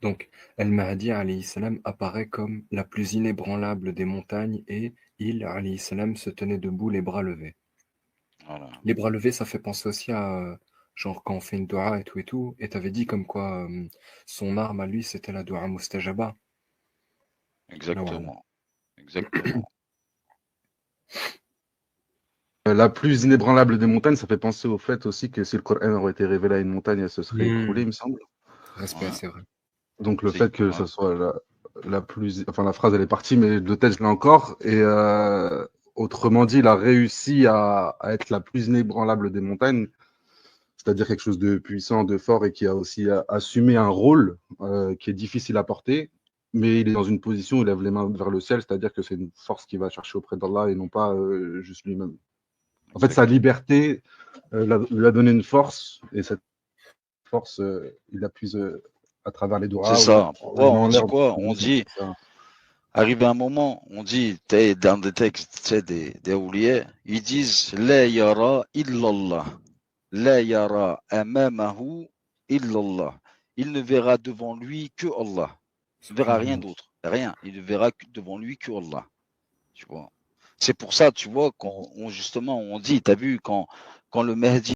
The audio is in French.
Donc, Al-Mahdi alayhi salam apparaît comme la plus inébranlable des montagnes et il alayhi salam se tenait debout les bras levés. Voilà, Les bras levés, ça fait penser aussi à genre quand on fait une dua et tout. Et t'avais dit comme quoi son arme à lui, c'était la dua mustajaba. Là, voilà. exactement, exactement. La plus inébranlable des montagnes, ça fait penser au fait aussi que si le Coran aurait été révélé à une montagne, elle se serait écroulée, il me semble. Respect, Ouais, c'est vrai. Donc le c'est fait que ouais, ça soit la plus... Enfin, la phrase, elle est partie, mais de tête, je l'ai encore. Et autrement dit, il a réussi à être la plus inébranlable des montagnes, c'est-à-dire quelque chose de puissant, de fort, et qui a aussi assumé un rôle qui est difficile à porter, mais il est dans une position où il lève les mains vers le ciel, c'est-à-dire que c'est une force qu'il va chercher auprès d'Allah et non pas juste lui-même. En fait, sa exactement. liberté lui a donné une force, et cette force, il la puise à travers les C'est doigts ou ça. les Pourquoi mains on en dit l'air, quoi? On etc. dit, arrivé un moment, on dit, dans des textes, tu sais, des awliya, ils disent, La yara illallah. La yara amamahu illallah. Il ne verra devant lui que Allah. Il ne verra rien Subhanallah. d'autre. Rien. Il ne verra devant lui que Allah. Tu vois. C'est pour ça, tu vois, justement, on dit, t'as vu, quand le Mahdi